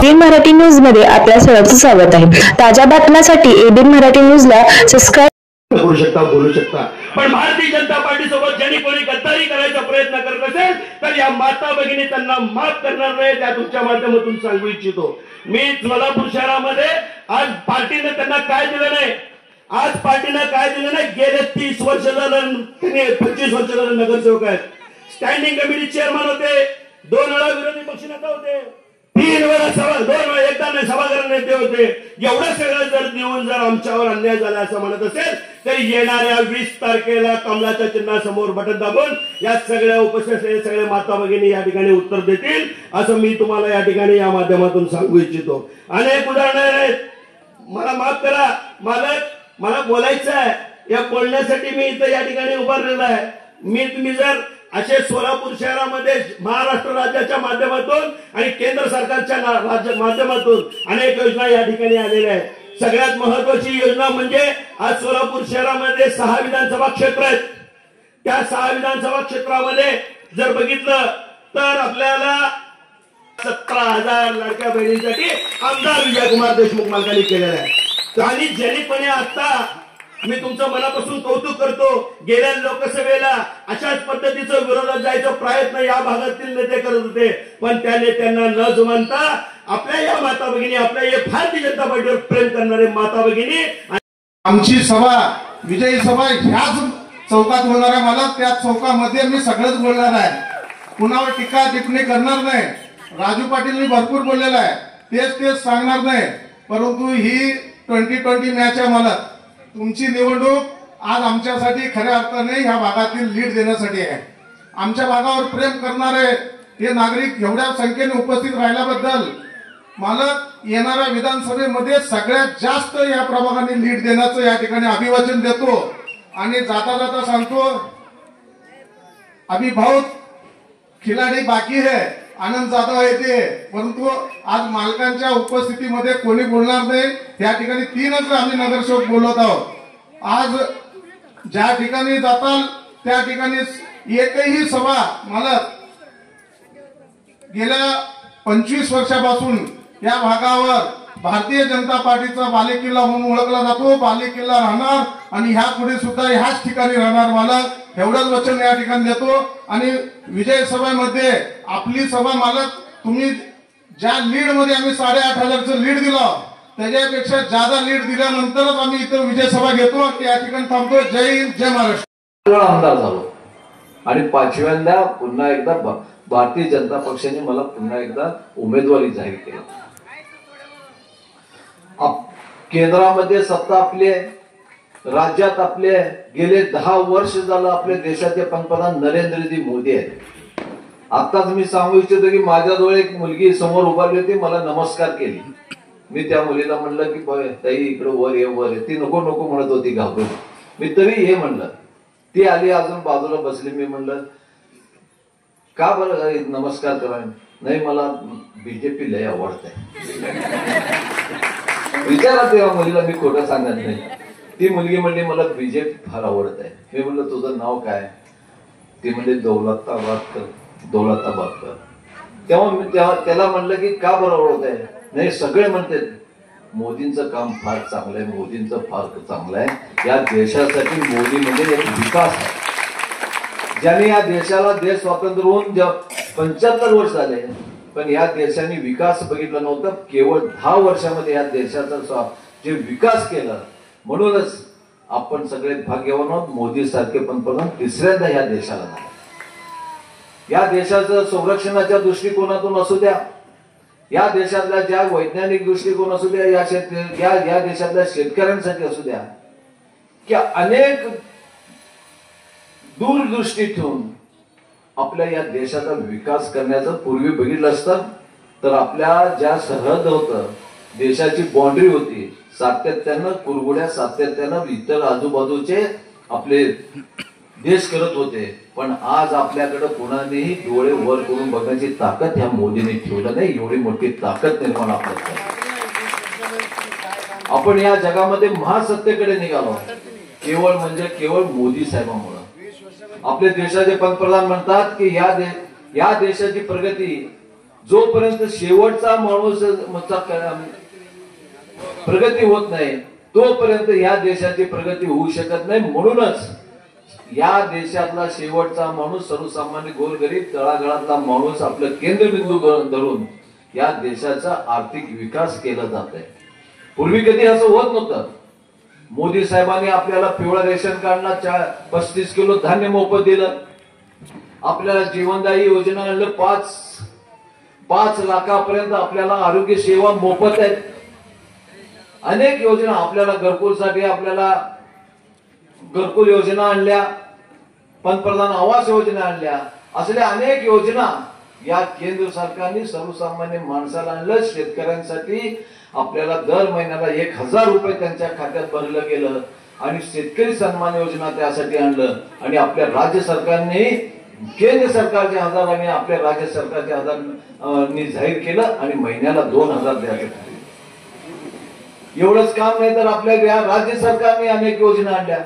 ABN Marathi news मध्ये आपल्या सर्वांचं स्वागत आहे। ताज्या बातम्यांसाठी एबीएन मराठी न्यूजला सबस्क्राइब करू शकता, बोलू शकता, पण भारतीय जनता पार्टी सोबत ज्यांनी कोणी गद्दारी करायचा प्रयत्न करत असेल तर या माता भगिनी त्यांना माफ करणार नाही, त्या तुमच्या माध्यमातून सांगू इच्छितो। मी सोलापूर शहरामध्ये आज पार्टीने त्यांना काय दिलं नाही, आज पार्टीने काय दिलं नाही, गेले 30 वर्ष झालं, 25 वर्ष झालं नगरसेवक आहेत, स्टँडिंग कमिटी चेअरमन होते, 2 वेळा विरोधी पक्षनेता होते, 3 वेळा 2 वेळा एकदा नाही सभागृह नेते होते। एवढं सगळं जर देऊन जर आमच्यावर अन्याय झाला असं म्हणत असेल तर येणाऱ्या 20 तारखेला कमलाच्या चिन्हासमोर बटन दाबून या सगळ्या उपस्थित सगळे माता भगिनी या ठिकाणी उत्तर देतील असं मी तुम्हाला या ठिकाणी या माध्यमातून सांगू इच्छितो। अनेक उदाहरणं आहेत, मला माफ करा मालक, मला बोलायचं आहे, या बोलण्यासाठी मी इथं या ठिकाणी उभारलेला आहे। तुम्ही जर असे सोलापूर शहरामध्ये महाराष्ट्र राज्याच्या माध्यमातून आणि केंद्र सरकारच्या माध्यमातून अनेक योजना या ठिकाणी आलेल्या आहेत। सगळ्यात महत्वाची योजना म्हणजे आज सोलापूर शहरामध्ये 6 विधानसभा क्षेत्र आहेत, त्या 6 विधानसभा क्षेत्रामध्ये जर बघितलं तर आपल्याला 17,000 लाडक्या बहिणींसाठी आमदार विजयकुमार देशमुख मालकांनी केलेला आहे। आणि ज्यांनी पण आता मी तुमचं मनापासून कौतुक करतो, गेल्या लोकसभेला अशाच पद्धतीचं विरोधात जायचा प्रयत्न या भागातील नेते करत होते, पण त्या नेत्यांना न जुमानता आपल्या या माता भगिनी, आपल्या या भारतीय जनता पार्टीवर प्रेम करणारे माता भगिनी, आमची सभा विजयी सभा ह्याच चौकात होणार आहे। मला त्या चौकामध्ये मी सगळंच बोलणार आहे, कुणावर टीका टिप्पणी करणार नाही। राजू पाटीलनी भरपूर बोललेला आहे, तेच सांगणार नाही, परंतु ही 2020 मॅच आहे। मला तुमची निवडणूक आज आमच्यासाठी खऱ्या अर्थाने ह्या भागातील लीड देण्यासाठी आहे। आमच्या भागावर प्रेम करणारे हे नागरिक एवढ्या संख्येने उपस्थित राहिल्याबद्दल मला येणाऱ्या विधानसभेमध्ये सगळ्यात जास्त या प्रभागाने लीड देण्याचं या ठिकाणी अभिवाचन देतो। आणि जाता जाता सांगतो, अभी बहुत खिलाडी बाकी है, आनंद जाधव येते, परंतु आज मालकांच्या उपस्थितीमध्ये कोणी बोलणार नाही। त्या ठिकाणी 3च आम्ही नगरसेवक बोलत आहोत। आज ज्या ठिकाणी जाताल त्या ठिकाणी एकही सभा मला गेल्या 25 वर्षापासून या भागावर भारतीय जनता पार्टीचा बालेकिल्ला म्हणून ओळखला जातो, बालेकिल्ला राहणार आणि ह्या पुढे सुद्धा ह्याच ठिकाणी राहणार। मला एवढंच वचन या ठिकाणी देतो। आणि विजय सभेमध्ये आपली सभा मालक, तुम्ही ज्या लीड मध्ये आम्ही 8,500चं लीड दिलं त्याच्यापेक्षा जादा लीड दिल्यानंतरच आम्ही इथं विजय सभा घेतो, त्या ठिकाणी थांबतो। जय हिंद, जय महाराष्ट्र। आमदार झालो आणि 5व्यांदा पुन्हा एकदा भारतीय जनता पक्षाने मला पुन्हा एकदा उमेदवारी जाहीर केली। केंद्रामध्ये सत्ता आपली आहे, राज्यात आपले गेले 10 वर्ष झालं आपल्या देशाचे पंतप्रधान नरेंद्रजी मोदी आहेत। आताच मी सांगू इच्छितो की माझ्याजवळ एक मुलगी समोर उभारली होती, मला नमस्कार केली। मी त्या मुलीला म्हणलं की ताई इकडे वर ये, ती नको नको म्हणत होती घाबरून, मी तरी हे म्हणलं, ती आली अजून बाजूला बसली। मी म्हणलं का बरं नमस्कार करा, नाही मला बीजेपी लय आवडते। विचारा तेव्हा मुलीला, मी खोटं सांगत नाही। ती मुलगी म्हणली मला बीजेपी फार आवडत आहे। मी म्हणलं तुझं नाव काय? ती म्हणली दौलताबादकर। तेव्हा मी त्याला म्हणलं की का बरं आवडत आहे? नाही सगळे म्हणते मोदींचं काम फार चांगलं आहे, मोदींचं फार चांगलं आहे, या देशासाठी मोदी म्हणजे एक विकास आहे। ज्यांनी या देशाला देश स्वातंत्र्य होऊन 75 वर्ष झाले, पण या देशाने विकास बघितला नव्हता। केवळ 10 वर्षामध्ये या देशाचा जे विकास केला, म्हणूनच आपण सगळे भाग्यवान आहोत। मोदी सारखे पंतप्रधान 3ऱ्यांदा या देशाला झाले। या देशाचं संरक्षणाच्या दृष्टिकोनातून असू द्या, या देशातल्या ज्या वैज्ञानिक दृष्टिकोन असू द्या, या देशातल्या शेतकऱ्यांसाठी असू द्या, की अनेक दूरदृष्टी ठेवून आपल्या या देशाचा विकास करण्याचं पूर्वी बघितलं असतं तर आपल्या ज्या सरहद होतं, देशाची बाउंड्री होती, सातत्यानं कुरगुड्या सातत्यानं इतर आजूबाजूचे आपले देश करत होते, पण आज आपल्याकडे कोणानेही डोळे वर करून बघण्याची ताकद ह्या मोदीने ठेवलं नाही। एवढी मोठी ताकद निर्माण आपल्याकडे, आपण या जगामध्ये महासत्तेकडे निघालो केवळ म्हणजे केवळ मोदी साहेबांमुळे। आपले देशाचे पंतप्रधान म्हणतात की या देशाची प्रगती जोपर्यंत शेवटचा माणूस प्रगती होत नाही तोपर्यंत या देशाची प्रगती होऊ शकत नाही. म्हणूनच या देशातला शेवटचा माणूस, सर्वसामान्य गोरगरीब तळागाळातला माणूस आपलं केंद्रबिंदू धरून या देशाचा आर्थिक विकास केला जात आहे. पूर्वी कधी असं होत नव्हतं. मोदी साहेबांनी आपल्याला पिवळा रेशन कार्डला 35 किलो धान्य मोफत दिलं. आपल्याला जीवनदायी योजना आणलं. 5 लाखापर्यंत आपल्याला आरोग्य सेवा मोफत आहेत. अनेक योजना आपल्याला घरकुलसाठी आपल्याला घरकुल योजना आणल्या, पंतप्रधान आवास योजना आणल्या. असल्या अनेक योजना या केंद्र सरकारने सर्वसामान्य माणसाला आणलं. शेतकऱ्यांसाठी आपल्याला दर महिन्याला 1000 रुपये त्यांच्या खात्यात भरलं गेलं आणि शेतकरी सन्मान योजना त्यासाठी आणलं. आणि आपल्या राज्य सरकारने केंद्र सरकारच्या 1000 आणि आपल्या राज्य सरकारच्या 1000 जाहीर केलं आणि महिन्याला 2000 द्यायचं. एवढंच काम नाही तर आपल्या राज्य सरकारने अनेक योजना आणल्या.